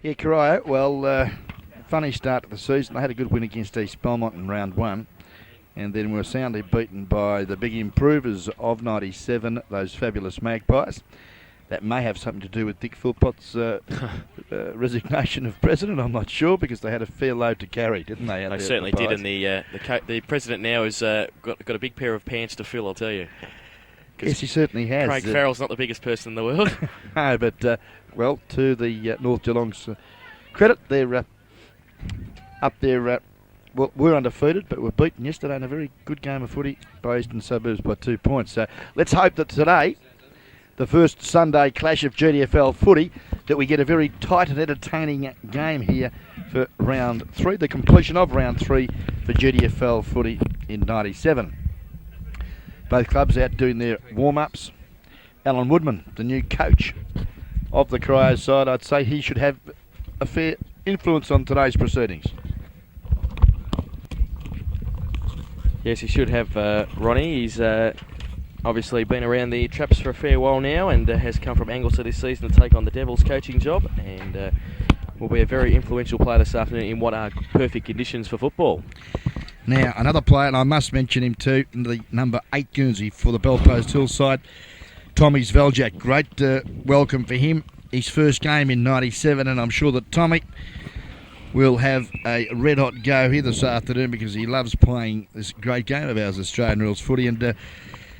Yeah, Corio, well, funny start to the season. They had a good win against East Belmont in round one, and then were soundly beaten by the big improvers of 97, those fabulous Magpies. That may have something to do with Dick Philpott's resignation of president. I'm not sure, because they had a fair load to carry, didn't they? They certainly did, and the president now has got a big pair of pants to fill, I'll tell you. Yes, he certainly has. Craig Farrell's not the biggest person in the world. No, but, well, to the North Geelong's credit, they're up there. Well, we're undefeated, but were beaten yesterday in a very good game of footy by Eastern Suburbs by 2 points. So let's hope that today, the first Sunday clash of GDFL footy, that we get a very tight and entertaining game here for round 3, the completion of round 3 for GDFL footy in 97. Both clubs out doing their warm-ups. Alan Woodman, the new coach of the Corio side, I'd say he should have a fair influence on today's proceedings. Yes, he should have, Ronnie. He's obviously been around the traps for a fair while now, and has come from Anglesey this season to take on the Devils coaching job, and will be a very influential player this afternoon in what are perfect conditions for football. Now, another player, and I must mention him too, the number 8 Guernsey for the Bellpost Hill side, Tommy Zveljak. Great welcome for him. His first game in 97, and I'm sure that Tommy will have a red-hot go here this afternoon, because he loves playing this great game of ours, Australian rules footy. And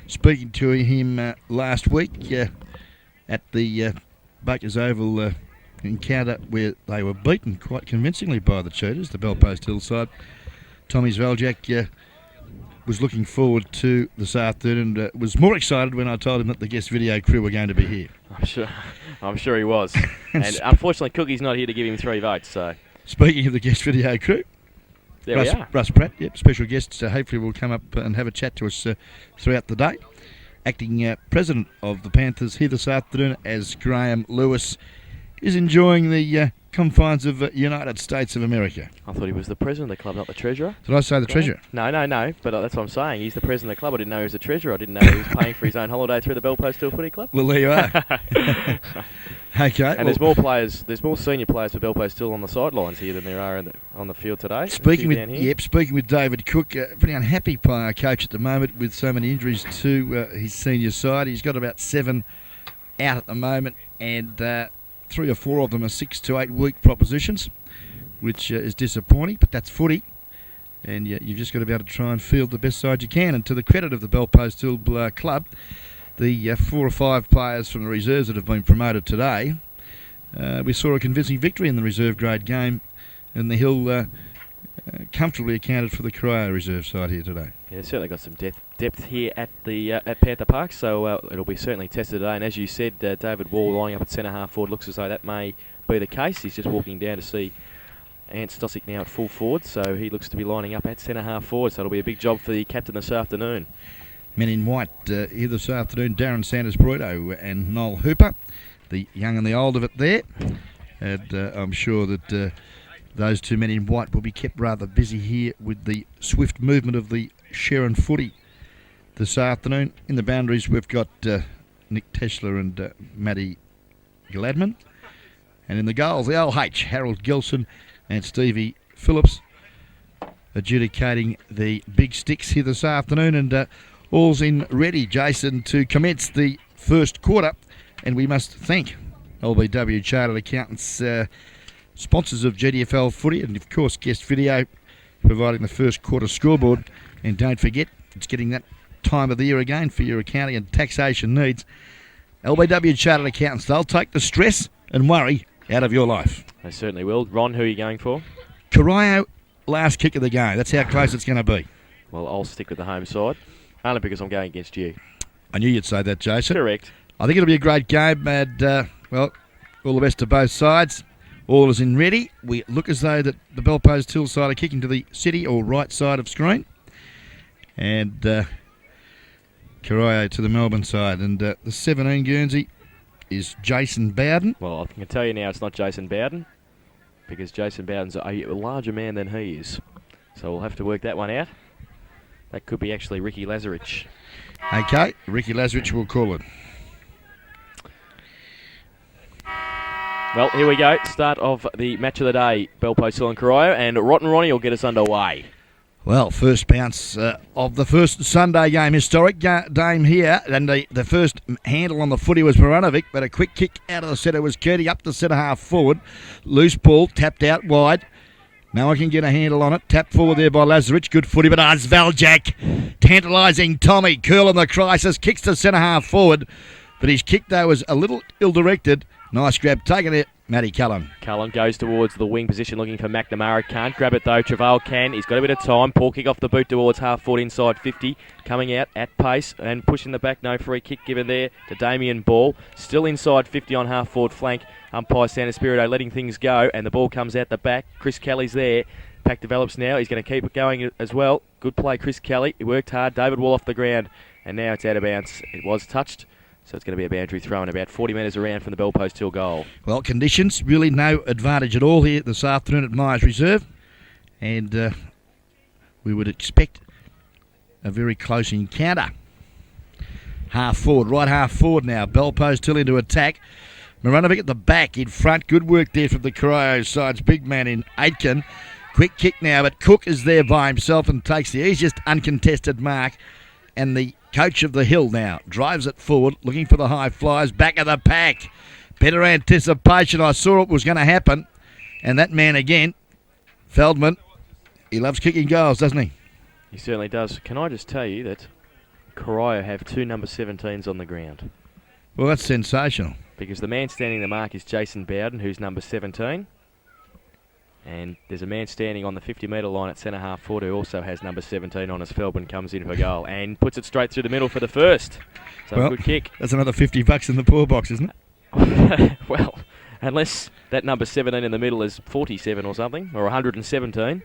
speaking to him last week at the Bakers Oval encounter, where they were beaten quite convincingly by the Cheetahs, the Bellpost Hill side, Tommy Zveljak was looking forward to this afternoon, and was more excited when I told him that the guest video crew were going to be here. I'm sure he was. And unfortunately, Cookie's not here to give him 3 votes. So, speaking of the guest video crew, there we are. Russ Pratt, yep, special guest. Hopefully will come up and have a chat to us throughout the day. Acting president of the Panthers here this afternoon, as Graham Lewis is enjoying the confines of United States of America. I thought he was the president of the club, not the treasurer. Did I say the treasurer? No, but that's what I'm saying. He's the president of the club. I didn't know he was the treasurer. I didn't know he was paying for his own holiday through the Bellpost Hill Footy Club. Well, there you are. Okay. And there's more players. There's more senior players for Bellpost Hill on the sidelines here than there are on the field today. Speaking with David Cook, a pretty unhappy player coach at the moment with so many injuries to his senior side. He's got about 7 out at the moment, and 3 or 4 of them are 6 to 8 week propositions, which is disappointing, but that's footy, and you've just got to be able to try and field the best side you can. And to the credit of the Bellpost Hill club, the 4 or 5 players from the reserves that have been promoted today, we saw a convincing victory in the reserve grade game, and the Hill comfortably accounted for the Corio reserve side here today. Yeah, certainly got some depth here at the at Panther Park, so it'll be certainly tested today. And as you said, David Wall lining up at centre half forward, looks as though that may be the case. He's just walking down to see Ant Stosic now at full forward, so he looks to be lining up at centre half forward, so it'll be a big job for the captain this afternoon. Men in white here this afternoon, Darren Sanders-Bruto and Noel Hooper, the young and the old of it there, and I'm sure that those 2 men in white will be kept rather busy here with the swift movement of the Sharon footy this afternoon. In the boundaries, we've got Nick Tesler and Matty Gladman. And in the goals, the LH, Harold Gilson and Stevie Phillips, adjudicating the big sticks here this afternoon. And all's in ready, Jason, to commence the first quarter. And we must thank LBW Chartered Accountants, sponsors of GDFL footy, and of course guest video, providing the first quarter scoreboard. And don't forget, it's getting that time of the year again for your accounting and taxation needs. LBW Chartered Accountants, they'll take the stress and worry out of your life. They certainly will. Ron, who are you going for? Corio, last kick of the game. That's how close it's going to be. Well, I'll stick with the home side, only because I'm going against you. I knew you'd say that, Jason. Correct. I think it'll be a great game, and well, all the best to both sides. All is in ready. We look as though that the Bellpost Hill side are kicking to the city or right side of screen. And Corio to the Melbourne side. And the 17 Guernsey is Jason Bowden. Well, I can tell you now it's not Jason Bowden, because Jason Bowden's a larger man than he is. So we'll have to work that one out. That could be actually Ricky Lazarich. Okay, Ricky Lazarich will call it. Well, here we go. Start of the match of the day. Bellpost Hill and Corio, and Rotten Ronnie will get us underway. Well, first bounce of the first Sunday game. Historic game here. And the first handle on the footy was Maranovic, but a quick kick out of the centre was Curdy up the centre half forward. Loose ball, tapped out wide. No one can get a handle on it. Tapped forward there by Lazarich. Good footy, but Valjak tantalising Tommy. Curl in the crisis. Kicks to centre half forward. But his kick, though, was a little ill-directed. Nice grab. Taken it. Matty Cullen. Cullen goes towards the wing position looking for McNamara. Can't grab it though. Travail can. He's got a bit of time. Paul kick off the boot towards half forward inside 50. Coming out at pace and pushing the back. No free kick given there to Damien Ball. Still inside 50 on half forward flank. Umpire San Espirito letting things go. And the ball comes out the back. Chris Kelly's there. Pack develops now. He's going to keep it going as well. Good play, Chris Kelly. He worked hard. David Wall off the ground. And now it's out of bounds. It was touched. So it's going to be a boundary throw in about 40 metres around from the Bellpost Hill goal. Well, conditions, really no advantage at all here this afternoon at Myers Reserve. And we would expect a very close encounter. Half forward, right half forward now. Bellpost Hill into attack. Maranovic at the back, in front. Good work there from the Corio side's big man in Aitken. Quick kick now, but Cook is there by himself and takes the easiest uncontested mark. And the coach of the hill now drives it forward, looking for the high flyers, back of the pack. Better anticipation. I saw it was going to happen. And that man again, Feldman, he loves kicking goals, doesn't he? He certainly does. Can I just tell you that Corio have 2 number 17s on the ground? Well, that's sensational. Because the man standing the mark is Jason Bowden, who's number 17. And there's a man standing on the 50-metre line at centre half forward who also has number 17 on as Feldman comes in for goal and puts it straight through the middle for the first. So well, good kick. That's another $50 in the poor box, isn't it? Well, unless that number 17 in the middle is 47 or something, or 117.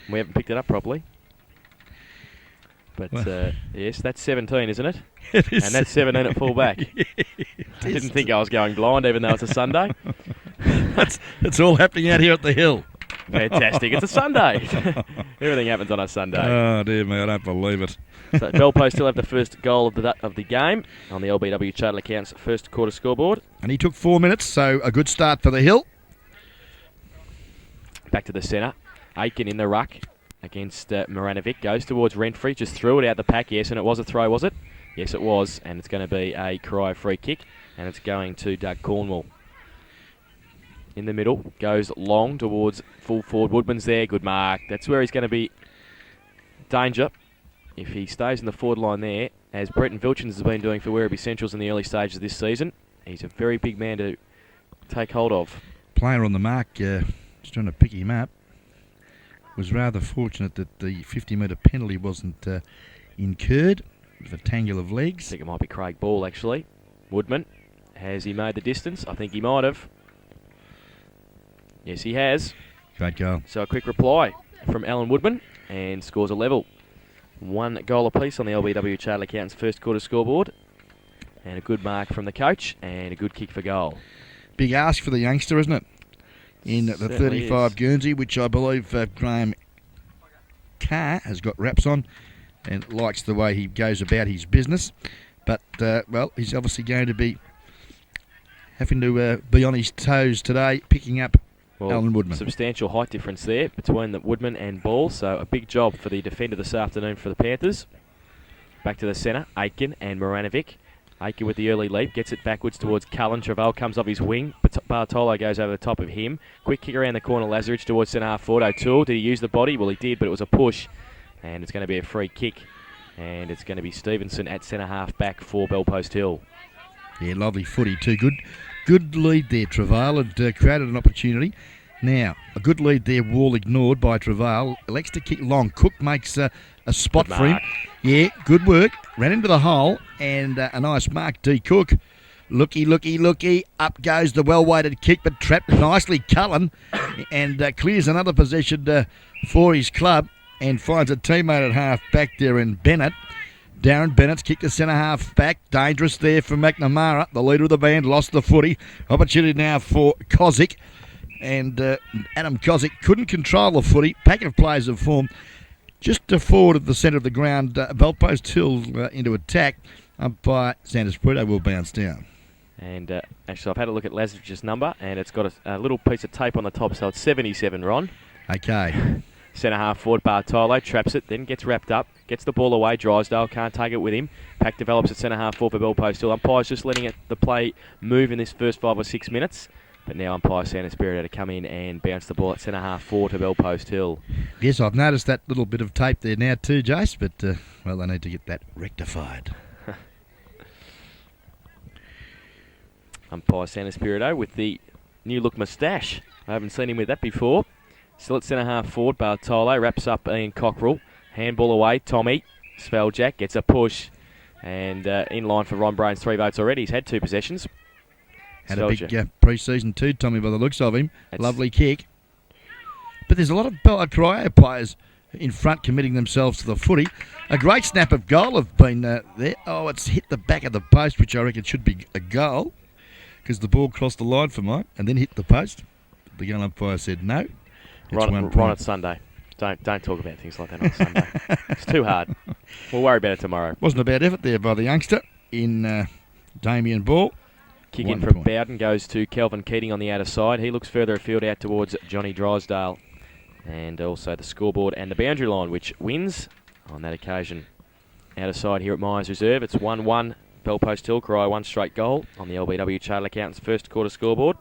We haven't picked it up properly. But well, yes, that's 17, isn't it? It is. And that's 17 at full back. I didn't think I was going blind even though it's a Sunday. That's all happening out here at the hill. Fantastic. It's a Sunday. Everything happens on a Sunday. Oh, dear me, I don't believe it. So Bellpost still have the first goal of the game on the LBW Charter Accounts first quarter scoreboard. And he took 4 minutes, so a good start for the hill. Back to the centre. Aitken in the ruck against Maranovic. Goes towards Renfrey. Just threw it out the pack, yes, and it was a throw, was it? Yes, it was. And it's going to be a Corio free kick. And it's going to Doug Cornwall. In the middle, goes long towards full forward. Woodman's there, good mark. That's where he's going to be danger if he stays in the forward line there, as Bretton Vilchins has been doing for Werribee Centrals in the early stages of this season. He's a very big man to take hold of. Player on the mark, just trying to pick him up. Was rather fortunate that the 50-metre penalty wasn't incurred with a tangle of legs. I think it might be Craig Ball, actually. Woodman, has he made the distance? I think he might have. Yes, he has. Great goal. So a quick reply from Alan Woodman and scores a level. 1 goal apiece on the LBW Charter Accountants first quarter scoreboard. And a good mark from the coach and a good kick for goal. Big ask for the youngster, isn't it? In the 35 is. Guernsey, which I believe Graham Carr has got wraps on and likes the way he goes about his business. But, well, he's obviously going to be having to be on his toes today, picking up Alan Woodman. Substantial height difference there between the Woodman and Ball, so a big job for the defender this afternoon for the Panthers. Back to the centre, Aitken and Maranovic. Aitken with the early leap, gets it backwards towards Cullen. Travail comes off his wing, Bartolo goes over the top of him. Quick kick around the corner, Lazarich towards centre half forward. O'Toole, did he use the body? Well, he did, but it was a push. And it's going to be a free kick. And it's going to be Stevenson at centre half back for Bellpost Hill. Yeah, lovely footy too. Good lead there, Travail, and created an opportunity. Now, a good lead there, Wall ignored by Travail. Elects to kick long. Cook makes a spot for him. Yeah, good work. Ran into the hole, and a nice mark, D. Cook. Looky. Up goes the well-weighted kick, but trapped nicely Cullen, and clears another possession for his club, and finds a teammate at half back there in Bennett. Darren Bennett's kicked the centre half back. Dangerous there for McNamara. The leader of the band lost the footy. Opportunity now for Kozik. And Adam Kozik couldn't control the footy. Packet of players have formed just to forward at the centre of the ground. Bellpost Hill into attack. Umpire Sanders Brito will bounce down. And actually, I've had a look at Lazarich's number, and it's got a little piece of tape on the top, so it's 77, Ron. Okay. Centre half forward, Bartolo traps it, then gets wrapped up, gets the ball away. Drysdale can't take it with him. Pack develops at centre half forward for Bell Post Hill. Umpire's just letting the play move in this first 5 or 6 minutes. But now umpire Santa Spirit had to come in and bounce the ball at centre half forward to Bell Post Hill. Yes, I've noticed that little bit of tape there now too, Jace, but, well, they need to get that rectified. Umpire Santa Spirito with the new look moustache. I haven't seen him with that before. Still at centre half forward, Bartolo wraps up Ian Cockrell. Handball away, Tommy. Sveljak gets a push. And in line for Ron Brain's 3 votes already. He's had 2 possessions. Had a big pre-season too, Tommy, by the looks of him. Lovely kick. But there's a lot of Corio players in front committing themselves to the footy. A great snap of goal have been there. Oh, it's hit the back of the post, which I reckon should be a goal, because the ball crossed the line for mine and then hit the post. The gun umpire said no. Ron, it's Sunday. Don't talk about things like that on Sunday. It's too hard. We'll worry about it tomorrow. Wasn't a bad effort there by the youngster in Damien Ball. Kick in from Bowden goes to Kelvin Keating on the outer side. He looks further afield out towards Johnny Drysdale. And also the scoreboard and the boundary line, which wins on that occasion. Outer side here at Myers Reserve. It's 1-1. Bell Post Hill, Corio 1 straight goal on the LBW Chartered Accountants first quarter scoreboard.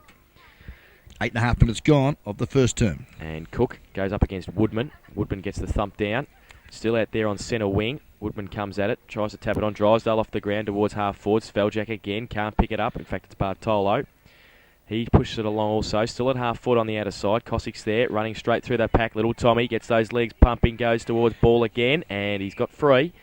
8.5 minutes gone of the first term. And Cook goes up against Woodman. Woodman gets the thump down. Still out there on centre wing. Woodman comes at it, tries to tap it on. Drysdale off the ground towards half forward. Sveljak again, can't pick it up. In fact, it's Bartolo. He pushes it along also. Still at half foot on the outer side. Cossack's there, running straight through the pack. Little Tommy gets those legs pumping, goes towards ball again, and he's got free.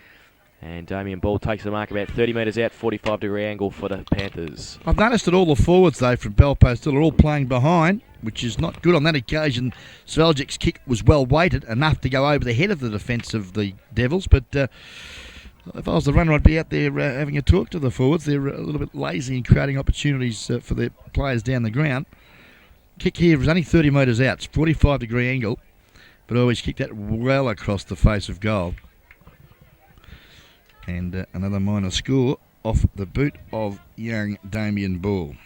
And Damien Ball takes the mark about 30 metres out, 45-degree angle for the Panthers. I've noticed that all the forwards, though, from Bell Post Hill are all playing behind, which is not good. On that occasion, Sveljak's kick was well weighted, enough to go over the head of the defence of the Devils. But if I was the runner, I'd be out there having a talk to the forwards. They're a little bit lazy in creating opportunities for their players down the ground. Kick here was only 30 metres out. It's 45-degree angle, but always kicked that well across the face of goal. And another minor score off the boot of young Damien Ball.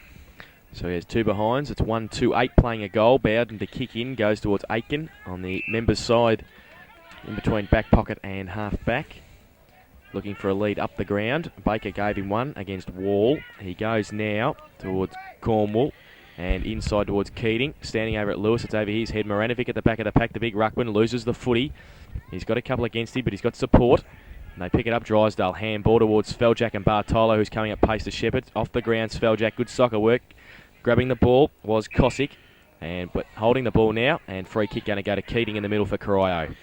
So he has 2 behinds. It's 1-2-8 playing a goal. Bowden to kick in, goes towards Aitken on the members' side in between back pocket and half back. Looking for a lead up the ground. Baker gave him one against Wall. He goes now towards Cornwall and inside towards Keating. Standing over at Lewis. It's over his head. Moranovic at the back of the pack. The big ruckman loses the footy. He's got a couple against him, but he's got support. And they pick it up. Drysdale handball towards Sveljak and Bartolo, who's coming up pace to Shepherd. Off the ground, Sveljak. Good soccer work. Grabbing the ball was Cossack. But holding the ball now. And free kick going to go to Keating in the middle for Corio.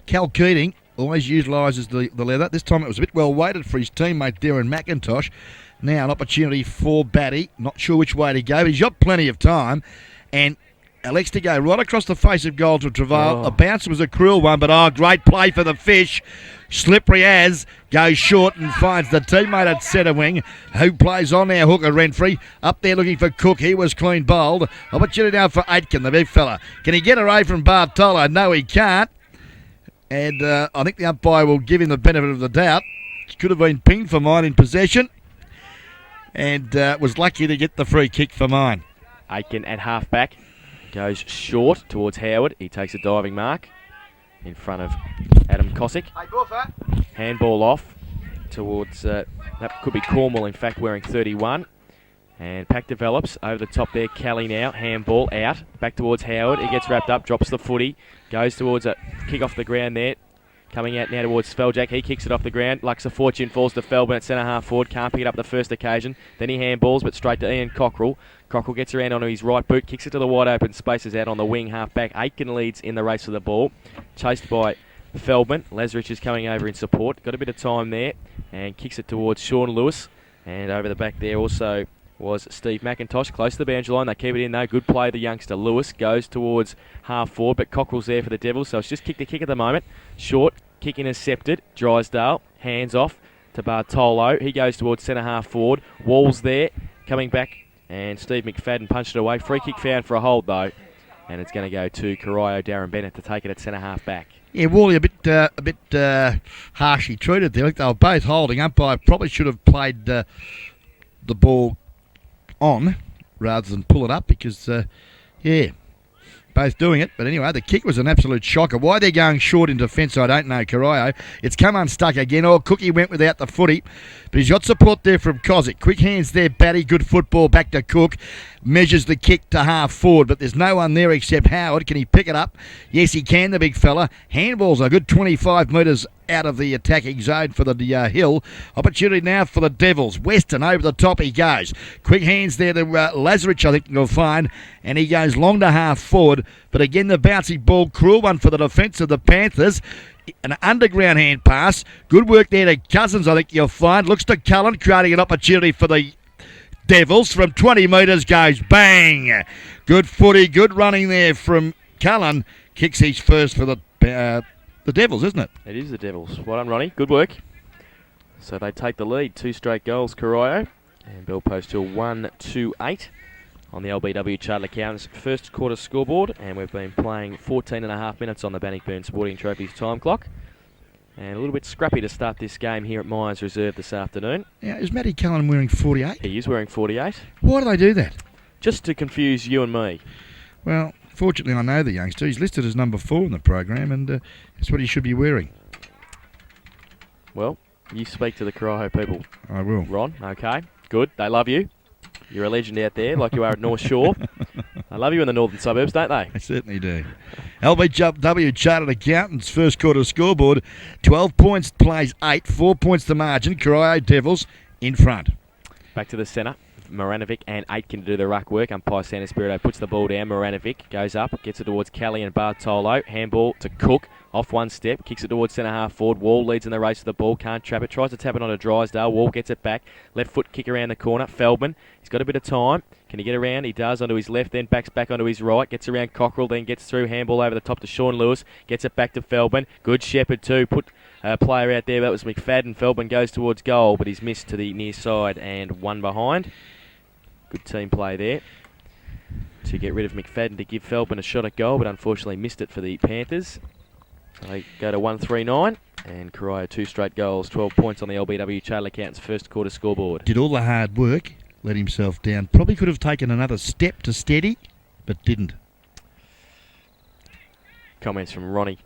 Cal Keating always utilises the leather. This time it was a bit well weighted for his teammate Darren McIntosh. Now an opportunity for Batty. Not sure which way to go, but he's got plenty of time. And elects to go right across the face of goal to Travail. A bounce was a cruel one, but great play for the Fish. Slippery as goes short and finds the teammate at centre wing, who plays on now. Hooker Renfrey up there looking for Cook. He was clean bowled. Opportunity now for Aitken, the big fella. Can he get away from Bartolo? No, he can't. And I think the umpire will give him the benefit of the doubt. Could have been pinged for mine in possession, and was lucky to get the free kick for mine. Aitken at half back goes short towards Howard. He takes a diving mark in front of Adam Cossack. Handball off towards, that could be Cornwall, in fact, wearing 31. And pack develops over the top there. Kelly now, handball out, back towards Howard. He gets wrapped up, drops the footy, goes towards a kick off the ground there. Coming out now towards Sveljak. He kicks it off the ground. Lux of Fortune falls to Felburn at centre half forward. Can't pick it up the first occasion. Then he handballs, but straight to Ian Cockrell. Cockrell gets around onto his right boot, kicks it to the wide open spaces out on the wing half back. Aitken leads in the race for the ball. Chased by Feldman. Lazarich is coming over in support. Got a bit of time there and kicks it towards Sean Lewis. And over the back there also was Steve McIntosh. Close to the boundary line. They keep it in though. Good play, the youngster. Lewis goes towards half forward, but Cockrell's there for the Devils. So it's just kick to kick at the moment. Short. Kick intercepted. Drysdale. Hands off to Bartolo. He goes towards centre half forward. Wall's there. Coming back. And Steve McFadden punched it away. Free kick found for a hold though. And it's going to go to Corio Darren Bennett to take it at centre half back. Yeah, Wally a bit harshly treated there. They were both holding. Umpire probably should have played the ball on rather than pull it up because, both doing it. But anyway, the kick was an absolute shocker. Why they're going short in defence, I don't know, Corio. It's come unstuck again. Oh, Cookie went without the footy, but he's got support there from Kozik. Quick hands there, Batty. Good football back to Cook. Measures the kick to half forward, but there's no one there except Howard. Can he pick it up? Yes, he can, the big fella. Handball's a good 25 metres out of the attacking zone for the Hill. Opportunity now for the Devils. Weston over the top he goes. Quick hands there to Lazarich, I think you'll find, and he goes long to half forward. But again, the bouncy ball, cruel one for the defence of the Panthers. An underground hand pass. Good work there to Cousins, I think you'll find. Looks to Cullen, creating an opportunity for the Devils from 20 metres, goes bang. Good footy, good running there from Cullen. Kicks his first for the Devils, isn't it? It is the Devils. Well done, Ronnie. Good work. So they take the lead. 2 straight goals, Corio. And Bell Post Hill 1-2-8 on the LBW Chartered Accountants first quarter scoreboard. And we've been playing 14.5 minutes on the Bannockburn Sporting Trophies time clock. And a little bit scrappy to start this game here at Myers Reserve this afternoon. Now, is Matty Cullen wearing 48? He is wearing 48. Why do they do that? Just to confuse you and me. Well, fortunately I know the youngster. He's listed as number 4 in the program, and that's what he should be wearing. Well, you speak to the Corio people. I will. Ron, okay. Good. They love you. You're a legend out there, like you are at North Shore. They love you in the northern suburbs, don't they? They certainly do. LBW Chartered Accountants first quarter scoreboard. 12 points plays 8. 4 points the margin. Corio Devils in front. Back to the centre. Moranovic and Aitken to do the ruck work. Umpire Santa Spirito puts the ball down. Moranovic goes up, gets it towards Kelly and Bartolo. Handball to Cook. Off one step, kicks it towards centre half forward. Wall leads in the race for the ball, can't trap it. Tries to tap it onto Drysdale. Wall gets it back. Left foot kick around the corner. Feldman, he's got a bit of time. Can he get around? He does, onto his left, then backs back onto his right. Gets around Cockrell, then gets through. Handball over the top to Sean Lewis. Gets it back to Feldman. Good Shepherd too. Put a player out there. That was McFadden. Feldman goes towards goal, but he's missed to the near side and one behind. Good team play there to get rid of McFadden to give Feldman a shot at goal, but unfortunately missed it for the Panthers. So they go to 1-3-9, and Corio 2 straight goals, 12 points on the LBW Chartered Accountants first quarter scoreboard. Did all the hard work, let himself down. Probably could have taken another step to steady, but didn't. Comments from Ronnie.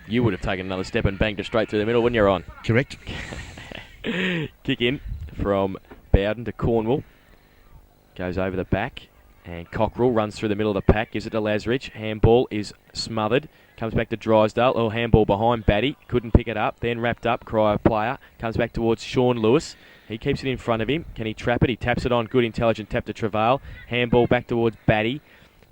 You would have taken another step and banged it straight through the middle, wouldn't you, Ron? Correct. Kick in from Bowden to Cornwall. Goes over the back, and Cockrell runs through the middle of the pack, gives it to Lazarich. Handball is smothered. Comes back to Drysdale. Oh, handball behind Batty. Couldn't pick it up. Then wrapped up. Corio player. Comes back towards Sean Lewis. He keeps it in front of him. Can he trap it? He taps it on. Good intelligent tap to Travail. Handball back towards Batty.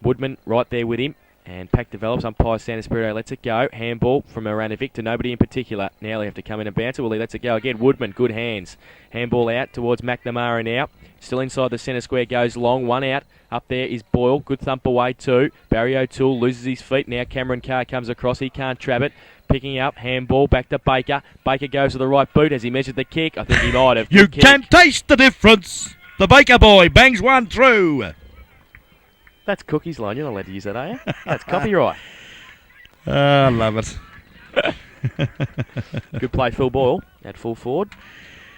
Woodman right there with him. And pack develops. Umpire Santa Spirito lets it go. Handball from Moranovic to nobody in particular. Now they have to come in and bounce it. Well, he lets it go again. Woodman, good hands. Handball out towards McNamara now. Still inside the centre square, goes long. One out. Up there is Boyle. Good thump away too. Barry O'Toole loses his feet. Now Cameron Carr comes across. He can't trap it. Picking up. Handball back to Baker. Baker goes to the right boot. Has he measured the kick? I think he might have. You can taste the difference. The Baker boy bangs one through. That's Cookie's line. You're not allowed to use that, are you? That's copyright. I love it. Good play, Phil Boyle at full forward.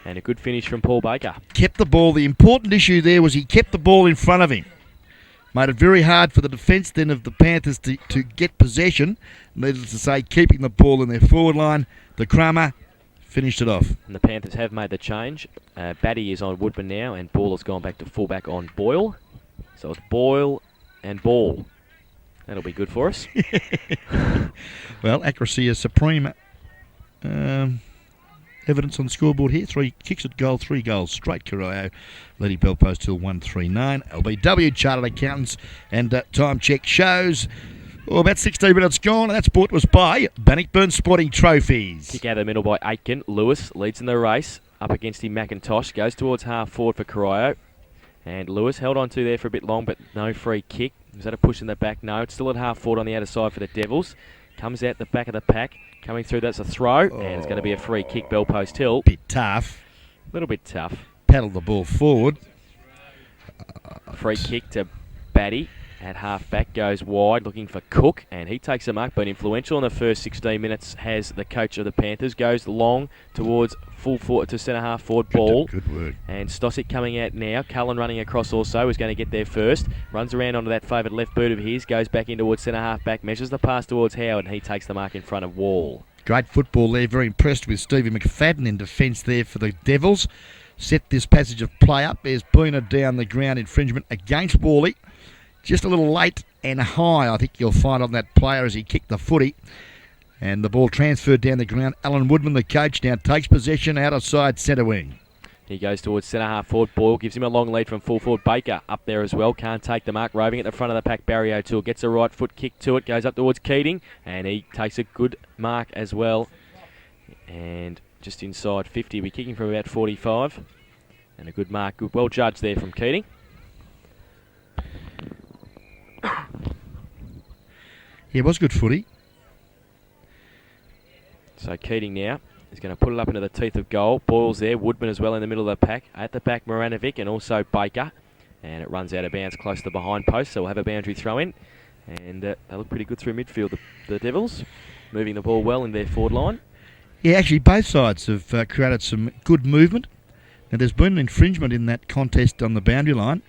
And a good finish from Paul Baker. Kept the ball. The important issue there was he kept the ball in front of him. Made it very hard for the defence then of the Panthers to get possession. Needless to say, keeping the ball in their forward line. The Crummer finished it off. And the Panthers have made the change. Batty is on Woodman now, and Ball has gone back to fullback on Boyle. So it's Boyle and Ball. That'll be good for us. Well, accuracy is supreme. Evidence on the scoreboard here. 3 kicks at goal, 3 goals straight. Corio, Lady Bell Post Hill 139. LBW Chartered Accountants, and time check shows about 16 minutes gone. And that sport was by Bannockburn Sporting Trophies. Kick out of the middle by Aitken. Lewis leads in the race. Up against him, McIntosh goes towards half forward for Corio. And Lewis held on to there for a bit long, but no free kick. Was that a push in the back? No, it's still at half forward on the outer side for the Devils. Comes out the back of the pack. Coming through, that's a throw. And it's going to be a free kick, Bell Post Hill. Bit tough. A little bit tough. Paddled the ball forward. Free kick to Batty. at half-back, goes wide, looking for Cook, and he takes a mark, but influential in the first 16 minutes has the coach of the Panthers, goes long towards full forward to centre-half forward ball. Good work. And Stosic coming out now, Cullen running across also, is going to get there first, runs around onto that favoured left boot of his, goes back in towards centre-half back, measures the pass towards Howard, and he takes the mark in front of Wall. Great football there, very impressed with Stevie McFadden in defence there for the Devils. Set this passage of play up, there's Booner down the ground, infringement against Worley. Just a little late and high, I think you'll find on that player as he kicked the footy. And the ball transferred down the ground. Alan Woodman, the coach, now takes possession out of side centre wing. He goes towards centre-half forward. Boyle gives him a long lead from full forward. Baker up there as well. Can't take the mark. Roving at the front of the pack. Barry O'Toole gets a right foot kick to it. Goes up towards Keating. And he takes a good mark as well. And just inside 50. We're kicking from about 45. And a good mark. Good, well judged there from Keating. Yeah, it was good footy. So Keating now is going to put it up into the teeth of goal. Boyle's there. Woodman as well in the middle of the pack. At the back, Moranovic and also Baker. And it runs out of bounds close to the behind post, so we'll have a boundary throw in. And they look pretty good through midfield, the Devils. Moving the ball well in their forward line. Yeah, actually both sides have created some good movement. Now there's been an infringement in that contest on the boundary line.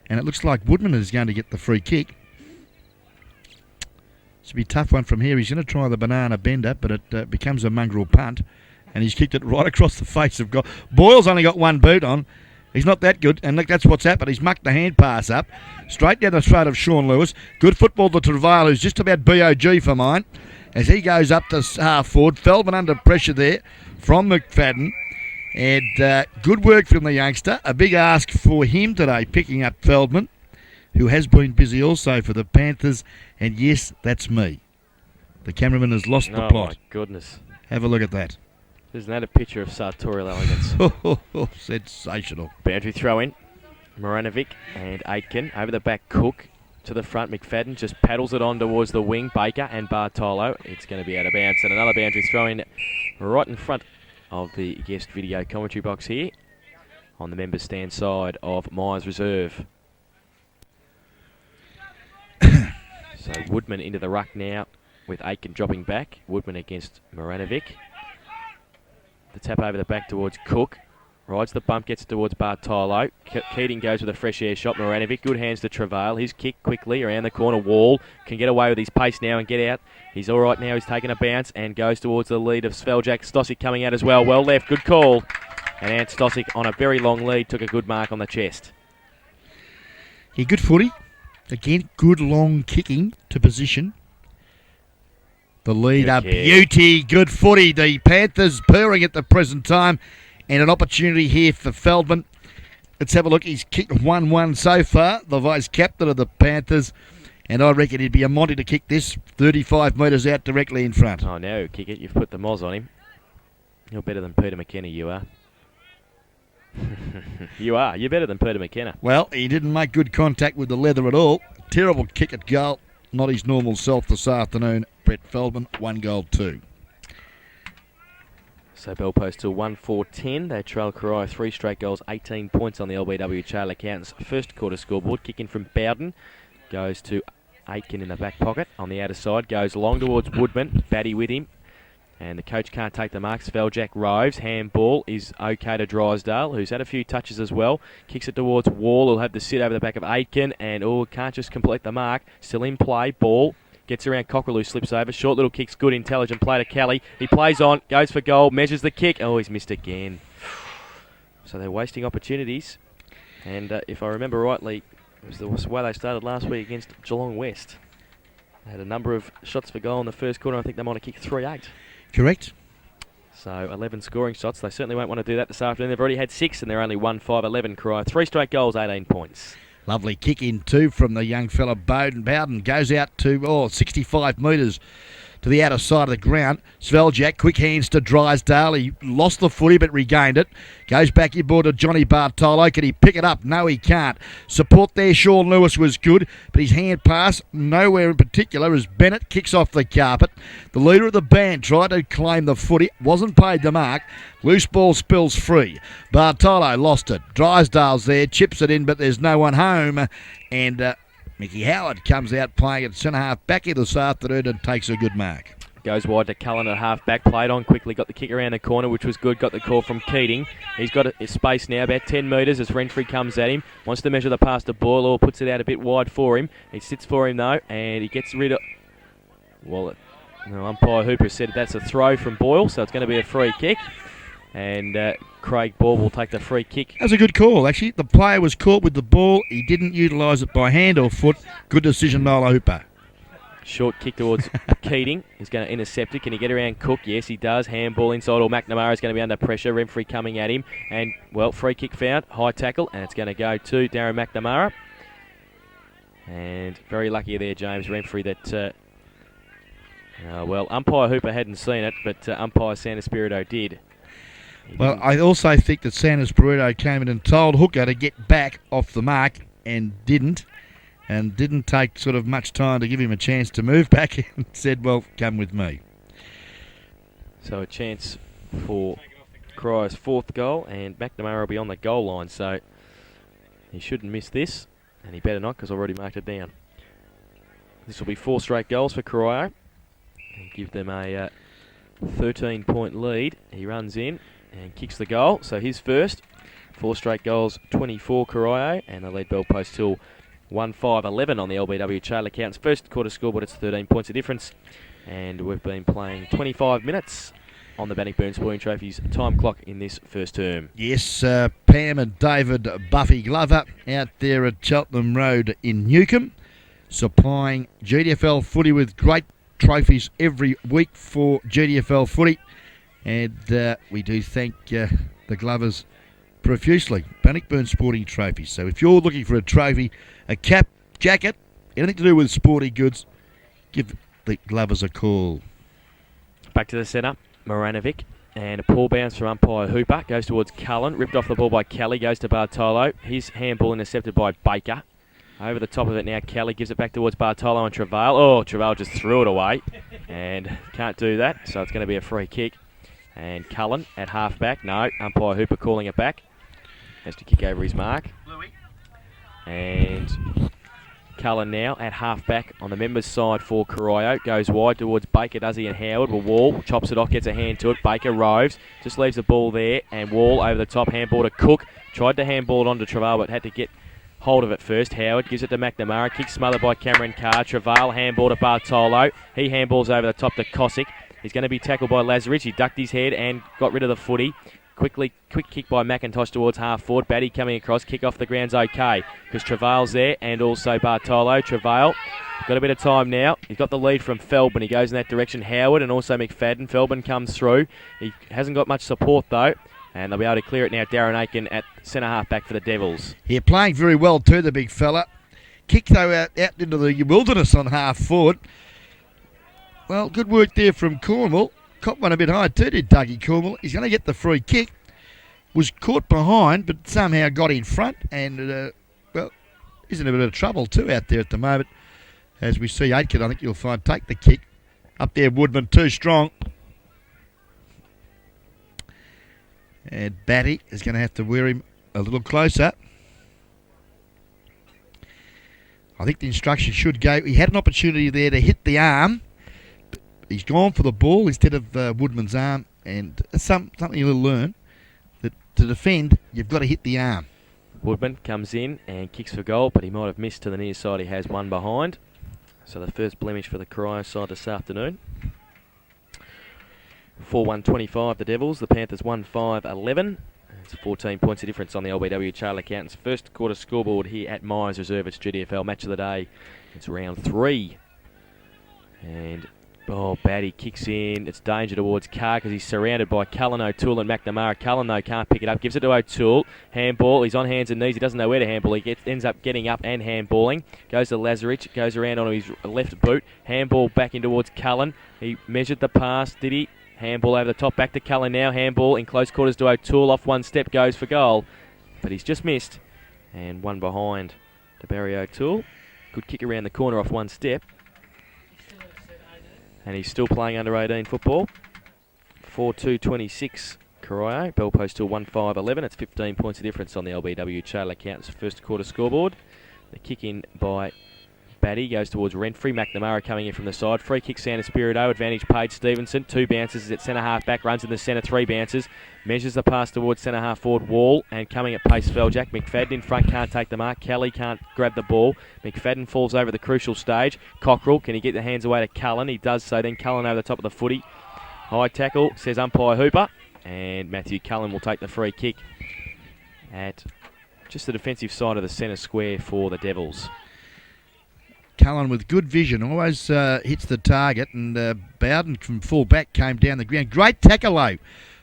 And it looks like Woodman is going to get the free kick. It's going to be a tough one from here. He's going to try the banana bender, but it becomes a mongrel punt. And he's kicked it right across the face of goal. Boyle's only got one boot on. He's not that good. And look, that's what's happened. He's mucked the hand pass up. Straight down the throat of Sean Lewis. Good football to Travail, who's just about BOG for mine. As he goes up to half forward. Feldman under pressure there from McFadden. And good work from the youngster. A big ask for him today, picking up Feldman, who has been busy also for the Panthers. And yes, that's me. The cameraman has lost the plot. Oh, my goodness. Have a look at that. Isn't that a picture of sartorial elegance? Sensational. Boundary throw in. Moranovic and Aitken. Over the back, Cook to the front. McFadden just paddles it on towards the wing. Baker and Bartolo. It's going to be out of bounds. And another boundary throw in right in front of the guest video commentary box here on the members stand side of Myers Reserve. So Woodman into the ruck now with Aitken dropping back. Woodman against Moranovic. The tap over the back towards Cook. Rides the bump, gets towards Bartolo. Keating goes with a fresh air shot. Moranovic, good hands to Travail. His kick quickly around the corner. Wall can get away with his pace now and get out. He's all right now. He's taking a bounce and goes towards the lead of Sveljak. Stosic coming out as well. Well left, good call. And Ant Stosic on a very long lead took a good mark on the chest. Yeah, good footy. Again, good long kicking to position. The lead up, beauty, good footy. The Panthers purring at the present time. And an opportunity here for Feldman. Let's have a look. He's kicked 1-1 so far, the vice-captain of the Panthers. And I reckon he'd be a Monty to kick this 35 metres out directly in front. Oh, no, kick it. You've put the moz on him. You're better than Peter McKenna, you are. You are. You're better than Peter McKenna. Well, he didn't make good contact with the leather at all. Terrible kick at goal. Not his normal self this afternoon. Brett Feldman, 1 goal, 2. So bell post till 1-4-10. They trail Corio 3 straight goals, 18 points on the LBW Charlie Accountants first quarter scoreboard. Kick in from Bowden. Goes to Aitken in the back pocket. On the outer side, goes long towards Woodman. Batty with him. And the coach can't take the mark. Sveljak roves. Handball is okay to Drysdale, who's had a few touches as well. Kicks it towards Wall. He'll have the sit over the back of Aitken. And can't just complete the mark. Still in play. Ball. Gets around Cockrell, who slips over. Short little kick's good. Intelligent play to Kelly. He plays on. Goes for goal. Measures the kick. Oh, he's missed again. So they're wasting opportunities. And if I remember rightly, it was the way they started last week against Geelong West. They had a number of shots for goal in the first quarter. I think they might have kicked 3-8. Correct. So 11 scoring shots. They certainly won't want to do that this afternoon. They've already had 6 and they're only 1-5-11. Corio 3 straight goals, 18 points. Lovely kick in too from the young fella Bowden. Bowden goes out to 65 metres to the outer side of the ground. Sveljak, quick hands to Drysdale. He lost the footy but regained it. Goes back inboard to Johnny Bartolo. Can he pick it up? No, he can't. Support there, Sean Lewis was good, but his hand pass nowhere in particular as Bennett kicks off the carpet. The leader of the band tried to claim the footy, wasn't paid the mark. Loose ball spills free. Bartolo lost it. Drysdale's there, chips it in, but there's no one home. And Mickey Howard comes out playing at centre half back here this afternoon and takes a good mark. Goes wide to Cullen at half back, played on quickly, got the kick around the corner, which was good, got the call from Keating. He's got a space now, about 10 metres as Renfrey comes at him. Wants to measure the pass to Boyle, or puts it out a bit wide for him. He sits for him though, and he gets rid of... Well, umpire Hooper said that's a throw from Boyle, so it's going to be a free kick. And Craig Ball will take the free kick. That was a good call, actually. The player was caught with the ball. He didn't utilise it by hand or foot. Good decision, Nola Hooper. Short kick towards Keating. He's going to intercept it. Can he get around Cook? Yes, he does. Handball inside, or McNamara is going to be under pressure. Renfrey coming at him. And, well, free kick found. High tackle. And it's going to go to Darren McNamara. And very lucky there, James Renfrey, that... well, umpire Hooper hadn't seen it, but umpire Santa Spirito did. Well, I also think that Santa Spirito came in and told Hooker to get back off the mark and didn't. And didn't take sort of much time to give him a chance to move back and said, well, come with me. So a chance for Corio's fourth goal, and McNamara will be on the goal line, so he shouldn't miss this, and he better not because I've already marked it down. This will be 4 straight goals for Corio and give them a 13-point lead. He runs in and kicks the goal, so his first. 4 straight goals, 24 Corio, and the lead bell post till 1-5-11 on the LBW Trail accounts. First quarter scoreboard, it's 13 points of difference. And we've been playing 25 minutes on the Bannockburn Sporting Trophies time clock in this first term. Yes, Pam and David Buffy Glover out there at Cheltenham Road in Newcombe, supplying GDFL footy with great trophies every week for GDFL footy. And we do thank the Glovers profusely. Bannockburn Sporting Trophies. So if you're looking for a trophy, a cap, jacket, anything to do with sporty goods, give the Glovers a call. Back to the centre, Moranovic. And a pull bounce from umpire Hooper. Goes towards Cullen. Ripped off the ball by Kelly. Goes to Bartolo. His handball intercepted by Baker. Over the top of it now, Kelly gives it back towards Bartolo and Travail. Oh, Travail just threw it away. And can't do that. So it's going to be a free kick. And Cullen at half back. No, umpire Hooper calling it back. Has to kick over his mark. And Cullen now at half back on the members' side for Corio. Goes wide towards Baker, does he, and Howard. Well, Wall chops it off, gets a hand to it. Baker roves, just leaves the ball there. And Wall over the top, handball to Cook. Tried to handball it onto Travail, but had to get hold of it first. Howard gives it to McNamara. Kick smothered by Cameron Carr. Travail handball to Bartolo. He handballs over the top to Cosick. He's going to be tackled by Lazarich. He ducked his head and got rid of the footy. Quick kick by McIntosh towards half forward. Batty coming across. Kick off the ground's okay because Travail's there and also Bartolo. Travail got a bit of time now. He's got the lead from Feldman. He goes in that direction. Howard and also McFadden. Feldman comes through. He hasn't got much support though. And they'll be able to clear it now. Darren Aiken at centre half back for the Devils. Yeah, playing very well too, the big fella. Kick though out into the wilderness on half forward. Well, good work there from Cornwall. Caught one a bit high too, did Dougie Cornwall. He's going to get the free kick. Was caught behind, but somehow got in front. And, well, he's in a bit of trouble too out there at the moment. As we see Aitken, I think you'll find, take the kick. Up there, Woodman, too strong. And Batty is going to have to wear him a little closer. I think the instruction should go. He had an opportunity there to hit the arm. He's gone for the ball instead of Woodman's arm, and that's something you'll learn, that to defend, you've got to hit the arm. Woodman comes in and kicks for goal, but he might have missed to the near side. He has one behind. So the first blemish for the Corio side this afternoon. 4-1-25 the Devils, the Panthers 1-5-11. It's 14 points of difference on the LBW Trail Accountants. First quarter scoreboard here at Myers Reserve. It's GDFL match of the day. It's round 3. And Batty kicks in. It's danger towards Carr because he's surrounded by Cullen, O'Toole and McNamara. Cullen, though, can't pick it up. Gives it to O'Toole. Handball. He's on hands and knees. He doesn't know where to handball. He ends up getting up and handballing. Goes to Lazarich. Goes around on his left boot. Handball back in towards Cullen. He measured the pass. Did he? Handball over the top. Back to Cullen now. Handball in close quarters to O'Toole. Off one step. Goes for goal. But he's just missed. And one behind to Barry O'Toole. Good kick around the corner off one step. And he's still playing under 18 football. 4-2-26 Corio. Bell post till 1-5-11. It's 15 points of difference on the LBW Trail Accountants first quarter scoreboard. The kick in by Batty goes towards Renfrey. McNamara coming in from the side. Free kick, Santa Spirito. Advantage paid Stevenson. 2 bounces at centre half back. Runs in the centre. 3 bounces. Measures the pass towards centre half forward. Wall. And coming at pace, Feljack. McFadden in front can't take the mark. Kelly can't grab the ball. McFadden falls over the crucial stage. Cockrell, can he get the hands away to Cullen? He does so. Then Cullen over the top of the footy. High tackle, says umpire Hooper. And Matthew Cullen will take the free kick at just the defensive side of the centre square for the Devils. Cullen with good vision, always hits the target, and Bowden from full back came down the ground. Great tackle though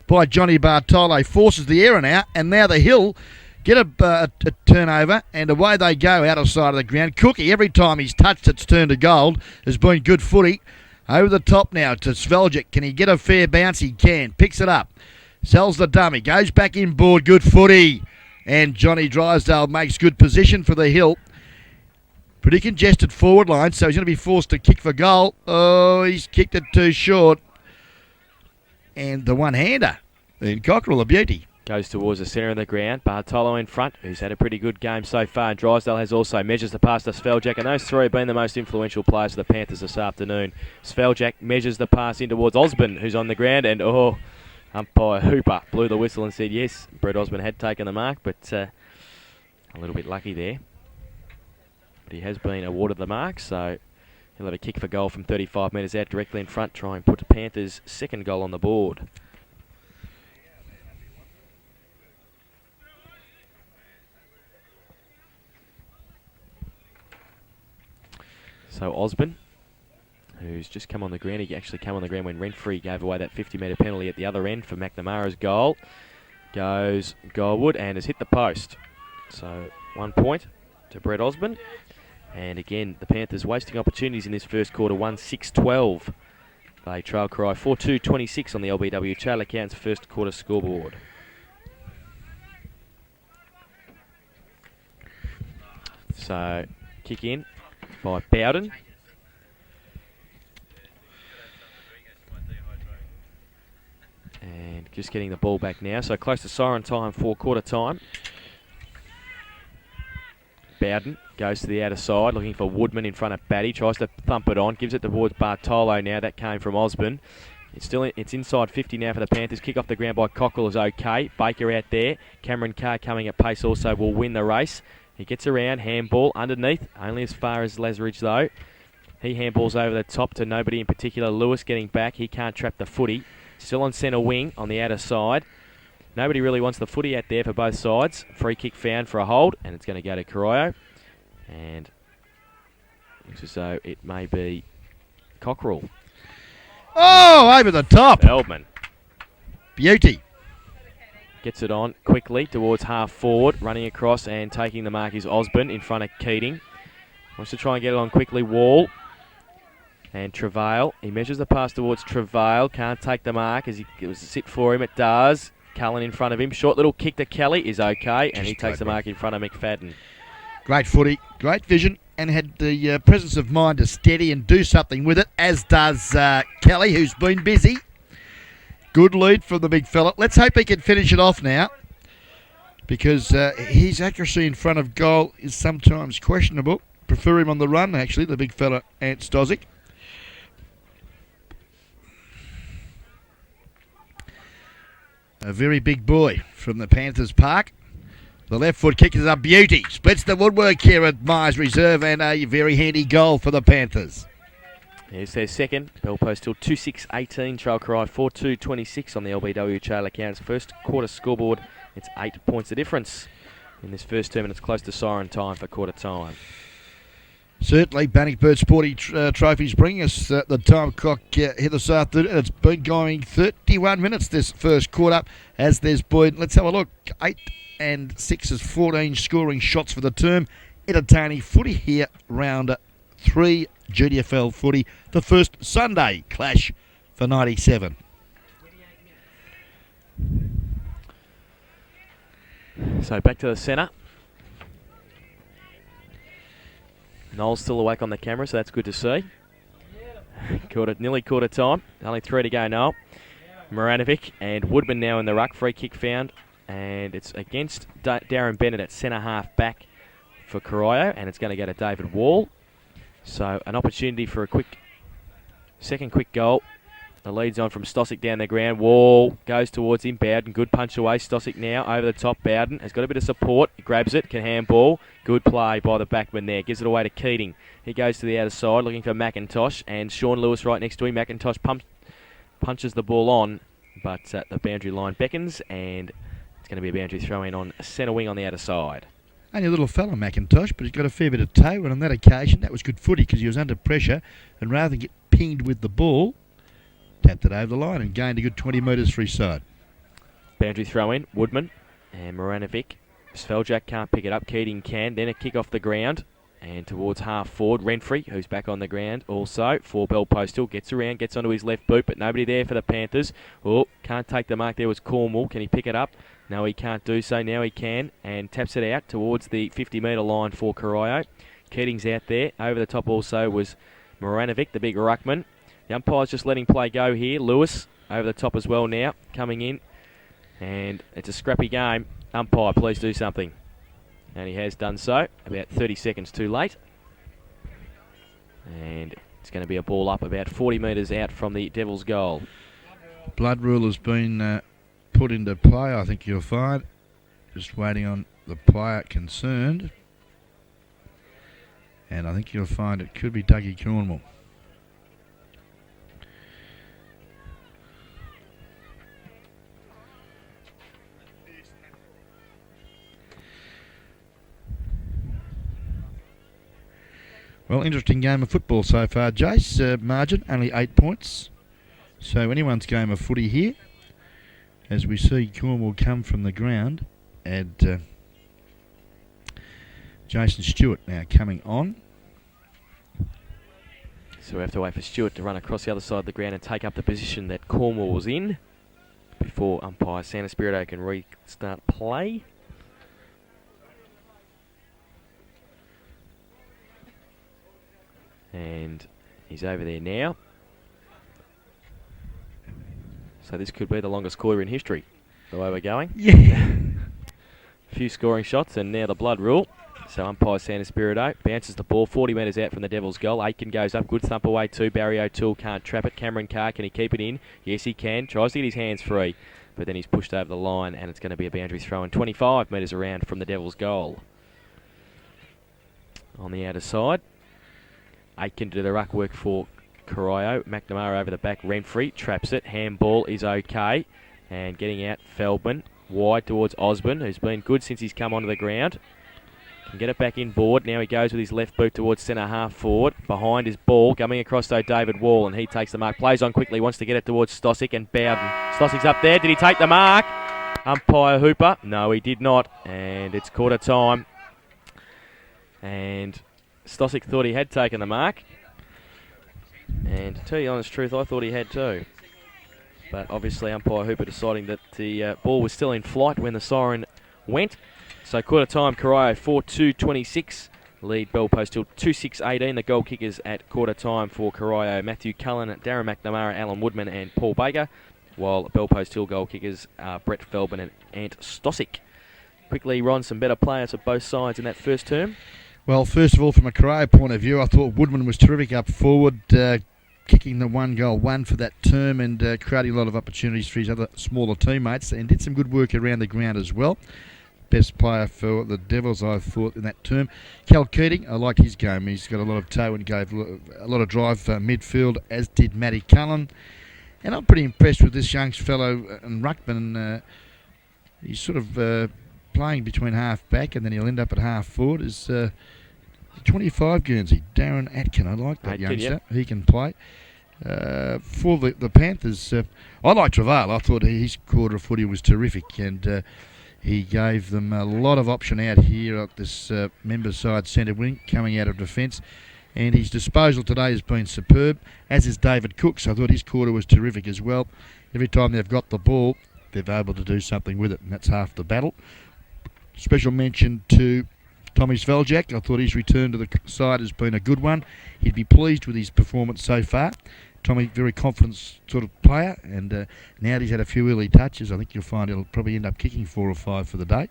by Johnny Bartolo, forces the error now, and now the Hill get a turnover, and away they go out of sight of the ground. Cookie, every time he's touched it's turned to gold, has been good footy. Over the top now to Sveljic. Can he get a fair bounce? He can. Picks it up. Sells the dummy. Goes back inboard. Good footy. And Johnny Drysdale makes good position for the Hill. Pretty congested forward line, so he's going to be forced to kick for goal. Oh, he's kicked it too short. And the one-hander. And Cockerell, a beauty. Goes towards the centre of the ground. Bartolo in front, who's had a pretty good game so far. And Drysdale has also measures the pass to Sveljack. And those three have been the most influential players for the Panthers this afternoon. Sveljack measures the pass in towards Osborne, who's on the ground. And, umpire Hooper blew the whistle and said yes. Brett Osborne had taken the mark, but a little bit lucky there. But he has been awarded the mark, so he'll have a kick for goal from 35 metres out directly in front. Try and put the Panthers' second goal on the board. So Osborne, who's just come on the ground. He actually came on the ground when Renfrey gave away that 50-metre penalty at the other end for McNamara's goal. Goes goalward and has hit the post. So 1 point to Brett Osborne. And again, the Panthers wasting opportunities in this first quarter. 1-6-12. They trail cry 4-2-26 on the LBW Trail Accounts first quarter scoreboard. So kick in by Bowden. And just getting the ball back now. So close to siren time for quarter time. Bowden goes to the outer side, looking for Woodman in front of Batty. Tries to thump it on, gives it towards Bartolo now. That came from Osborne. It's inside 50 now for the Panthers. Kick off the ground by Cockrell is okay. Baker out there. Cameron Carr coming at pace also will win the race. He gets around, handball underneath, only as far as Lazaridge though. He handballs over the top to nobody in particular. Lewis getting back, he can't trap the footy. Still on centre wing on the outer side. Nobody really wants the footy out there for both sides. Free kick found for a hold, and it's going to go to Corio. And looks as though it may be Cockerell. Oh, over the top. Feldman. Beauty. Gets it on quickly towards half forward. Running across and taking the mark is Osborne in front of Keating. Wants to try and get it on quickly. Wall. And Travail. He measures the pass towards Travail. Can't take the mark as it was a sit for him. It does. Cullen in front of him. Short little kick to Kelly is okay. And he takes the mark in front of McFadden. Great footy. Great vision. And had the presence of mind to steady and do something with it, as does Kelly, who's been busy. Good lead from the big fella. Let's hope he can finish it off now, because his accuracy in front of goal is sometimes questionable. Prefer him on the run, actually, the big fella, Ant Stozic. A very big boy from the Panthers Park. The left foot kick is a beauty. Splits the woodwork here at Myers Reserve, and a very handy goal for the Panthers. Here's their second. Bell post till 2-6-18. Trail cry 4-2-26 on the LBW Trail Accounts. First quarter scoreboard. It's 8 points the difference in this first term, and it's close to siren time for quarter time. Certainly, Bannockburn Sporting Trophies bring us the time clock here this afternoon. It's been going 31 minutes this first quarter, as there's been, let's have a look, 8 and 6 is 14 scoring shots for the term. Entertaining footy here, round 3 GDFL footy. The first Sunday clash for 97. So back to the centre. Noel's still awake on the camera, so that's good to see. Nearly quarter time. Only 3 to go, Noel. Moranovic and Woodman now in the ruck. Free kick found. And it's against Darren Bennett at centre half back for Corio. And it's going to go to David Wall. So an opportunity for a second quick goal. The lead's on from Stosic down the ground. Wall goes towards him. Bowden, good punch away. Stosic now over the top. Bowden has got a bit of support. He grabs it, can handball. Good play by the backman there. Gives it away to Keating. He goes to the outer side looking for McIntosh, and Sean Lewis right next to him. McIntosh punches the ball on, but the boundary line beckons, and it's going to be a boundary throw in on centre wing on the outer side. Only a little fella, McIntosh, but he's got a fair bit of toe, and on that occasion, that was good footy because he was under pressure, and rather than get pinged with the ball, tapped it over the line and gained a good 20 metres for his side. Boundary throw in, Woodman and Moranovic. Sveljak can't pick it up, Keating can. Then a kick off the ground and towards half forward. Renfrey, who's back on the ground also. For Bell Postal, gets around, gets onto his left boot, but nobody there for the Panthers. Oh, can't take the mark. There was Cornwall. Can he pick it up? No, he can't do so. Now he can, and taps it out towards the 50-metre line for Corio. Keating's out there. Over the top also was Moranovic, the big ruckman. The umpire's just letting play go here. Lewis over the top as well now, coming in. And it's a scrappy game. Umpire, please do something. And he has done so, about 30 seconds too late. And it's going to be a ball up about 40 metres out from the Devils' goal. Blood rule has been put into play, I think you'll find. Just waiting on the player concerned. And I think you'll find it could be Dougie Cornwall. Well, interesting game of football so far, Jace. Margin, only 8 points. So anyone's game of footy here. As we see Cornwall come from the ground. And Jason Stewart now coming on. So we have to wait for Stewart to run across the other side of the ground and take up the position that Cornwall was in before umpire Santa Spirito can restart play. And he's over there now. So this could be the longest quarter in history, the way we're going. Yeah. A few scoring shots and now the blood rule. So umpire Santa Spirito bounces the ball 40 metres out from the Devils' goal. Aitken goes up, good thump away too. Barry O'Toole can't trap it. Cameron Carr, can he keep it in? Yes, he can. Tries to get his hands free, but then he's pushed over the line and it's going to be a boundary throw in 25 metres around from the Devils' goal. On the outer side, Aitken to do the ruck work for Corio. McNamara over the back. Renfrey traps it. Handball is okay. And getting out, Feldman. Wide towards Osborne, who's been good since he's come onto the ground. Can get it back in board. Now he goes with his left boot towards centre half forward. Behind his ball. Coming across though David Wall, and he takes the mark. Plays on quickly. Wants to get it towards Stosic and Bowden. Stosic's up there. Did he take the mark? Umpire Hooper. No, he did not. And it's quarter time. And Stosic thought he had taken the mark. And to tell you the honest truth, I thought he had too. But obviously umpire Hooper deciding that the ball was still in flight when the siren went. So quarter time, Corio 4-2-26. Lead Bell Post till 2-6-18. The goal kickers at quarter time for Corio: Matthew Cullen, Darren McNamara, Alan Woodman and Paul Baker. While Bell Post Hill goal kickers are Brett Feldman and Ant Stosic. Quickly, Ron, some better players of both sides in that first term. Well, first of all, from a Corio point of view, I thought Woodman was terrific up forward, kicking the 1-goal-1 for that term and creating a lot of opportunities for his other smaller teammates, and did some good work around the ground as well. Best player for the Devils, I thought, in that term. Cal Keating, I liked his game. He's got a lot of toe and gave a lot of drive midfield, as did Matty Cullen. And I'm pretty impressed with this young fellow and ruckman. He's sort of playing between half-back and then he'll end up at half-forward. Is 25 Guernsey, Darren Atkin. I like that youngster. Yep. He can play. For the Panthers, I like Travail. I thought his quarter of footy was terrific, and he gave them a lot of option out here at this member side centre wing coming out of defence. And his disposal today has been superb, as is David Cook's. I thought his quarter was terrific as well. Every time they've got the ball, they're able to do something with it, and that's half the battle. Special mention to Tommy Sveljak. I thought his return to the side has been a good one. He'd be pleased with his performance so far. Tommy, very confident sort of player, and now that he's had a few early touches, I think you'll find he'll probably end up kicking 4 or 5 for the day.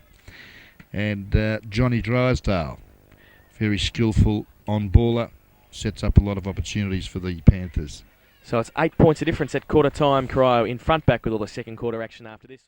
And Johnny Drysdale, very skillful on-baller, sets up a lot of opportunities for the Panthers. So it's 8 points of difference at quarter time. Corio in front back with all the second quarter action after this.